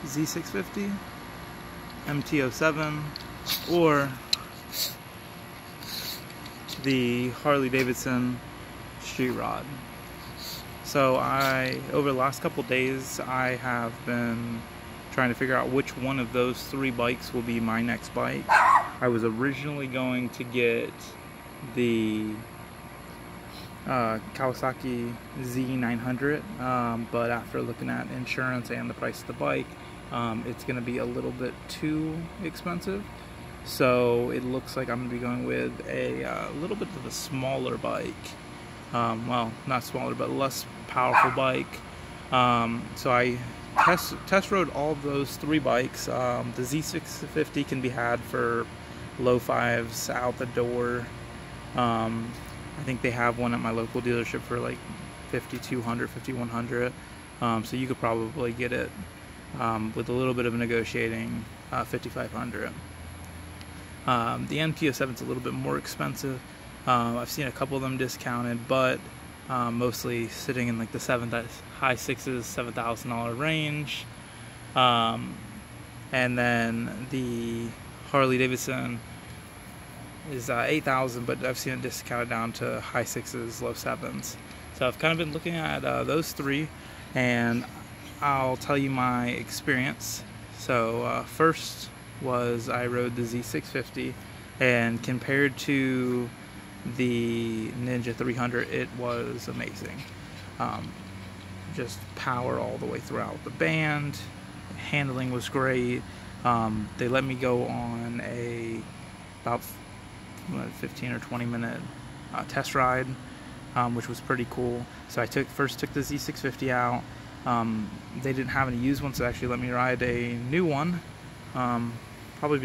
Z650, MT-07, or the Harley Davidson street rod. So over the last couple days, I have been trying to figure out which one of those three bikes will be my next bike. I was originally going to get the Kawasaki Z900, but after looking at insurance and the price of the bike, it's going to be a little bit too expensive. So it looks like I'm going to be going with a little bit of a smaller bike. Well, not smaller, but less powerful bike. So I test rode all of those three bikes. The Z650 can be had for low fives out the door. I think they have one at my local dealership for like $5,200, $5,100. So you could probably get it with a little bit of negotiating, $5,500. The MT-07 is a little bit more expensive. I've seen a couple of them discounted, but mostly sitting in like the high sixes, $7,000 range. And then the Harley Davidson is $8,000, but I've seen it discounted down to high sixes, low sevens. So I've kind of been looking at those three, and I'll tell you my experience. So first was I rode the Z650, and compared to the Ninja 300, it was amazing. Just power all the way throughout the band. Handling was great. They let me go on about 15 or 20 minute test ride, which was pretty cool. So I first took the Z650 out. They didn't have any used ones, so they actually let me ride a new one. Probably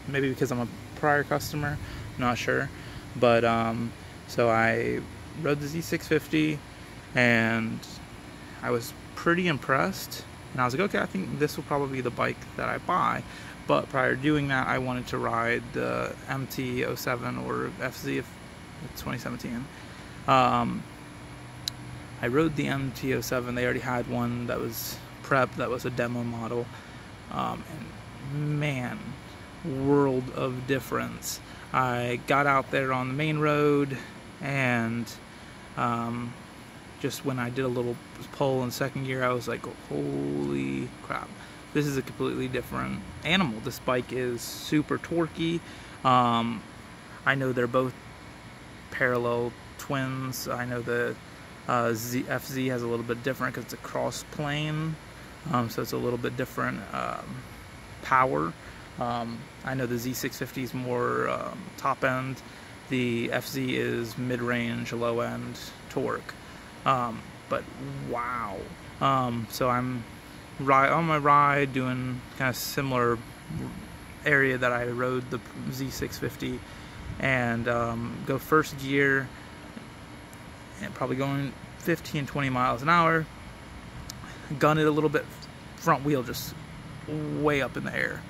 maybe because I'm a prior customer, not sure. But so I rode the Z650, and I was pretty impressed. And I was like, okay, I think this will probably be the bike that I buy. But prior to doing that, I wanted to ride the MT-07 or FZ if it's 2017. I rode the MT-07. They already had one that was prep, that was a demo model. And man, world of difference. I got out there on the main road, and just when I did a little pull in second gear, I was like, holy crap, this is a completely different animal. This bike is super torquey. I know they're both parallel twins. I know the FZ has a little bit different because it's a cross plane, so it's a little bit different power. I know the Z650 is more top end. The FZ is mid-range, low end torque. But wow. So I'm on my ride doing kind of similar area that I rode the Z650, and go first gear and probably going 15-20 miles an hour. Gun it a little bit, front wheel just way up in the air.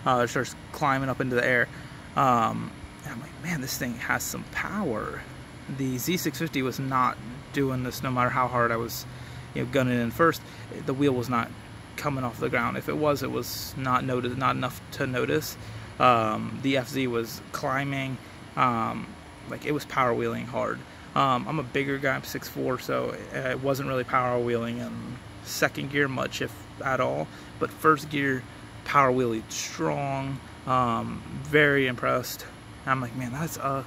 It starts climbing up into the air. And I'm like, man, this thing has some power. The Z650 was not doing this no matter how hard I was, gunning in first. The wheel was not coming off the ground. If it was not enough to notice. The FZ was climbing, like it was power wheeling hard. I'm a bigger guy, I'm 6'4", so it wasn't really power wheeling in second gear much, if at all. But first gear, power wheeling strong. Very impressed. I'm like, man, that's a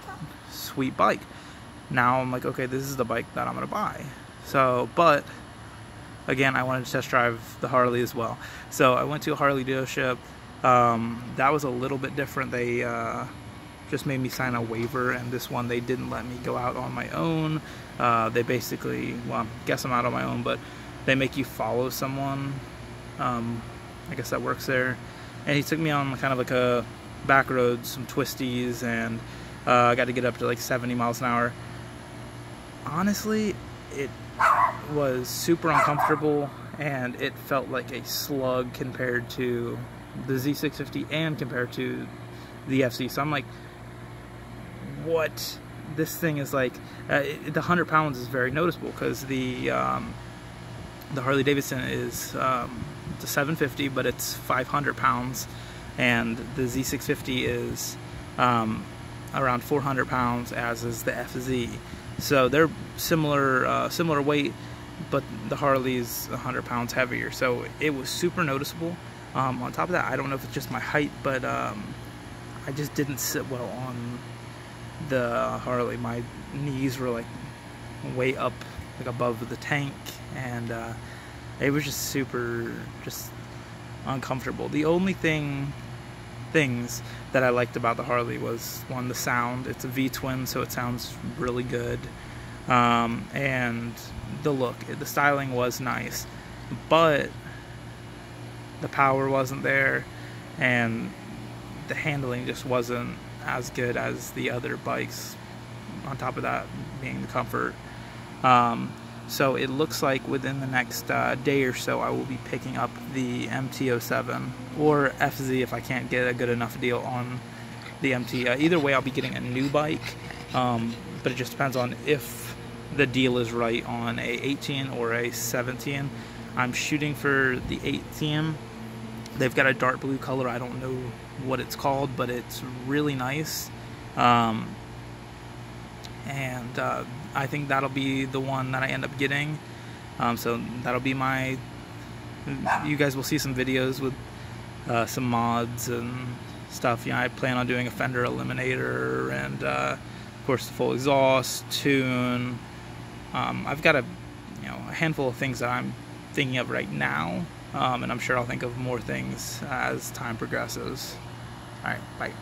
sweet bike. Now I'm like, okay, this is the bike that I'm gonna buy. So, but again, I wanted to test drive the Harley as well. So I went to a Harley dealership. That was a little bit different. They just made me sign a waiver, and this one they didn't let me go out on my own. They basically, well, I guess I'm out on my own, but they make you follow someone. I guess that works there. And he took me on kind of like a back road, some twisties, and I got to get up to like 70 miles an hour. Honestly, it was super uncomfortable, and it felt like a slug compared to the Z650 and compared to the FZ. So I'm like, what? This thing is like, the 100 pounds is very noticeable, because the Harley Davidson is It's a 750, but it's 500 pounds, and the Z650 is around 400 pounds, as is the FZ. So they're similar weight, but the Harley's 100 pounds heavier. So it was super noticeable. On top of that, I don't know if it's just my height, but I just didn't sit well on the Harley. My knees were like way up, like above the tank, and it was just super uncomfortable. The only things that I liked about the Harley was, one, the sound. It's a V-twin, so it sounds really good, and the look. The styling was nice, but the power wasn't there, and the handling just wasn't as good as the other bikes, on top of that being the comfort. So it looks like within the next day or so I will be picking up the MT-07 or FZ if I can't get a good enough deal on the MT. Either way, I'll be getting a new bike, but it just depends on if the deal is right on a 18 or a 17. I'm shooting for the 18. They've got a dark blue color. I don't know what it's called, but it's really nice. And I think that'll be the one that I end up getting. So that'll be my, you guys will see some videos with some mods and stuff. You know, I plan on doing a fender eliminator and of course the full exhaust, tune. I've got a handful of things that I'm thinking of right now, and I'm sure I'll think of more things as time progresses. Alright, bye.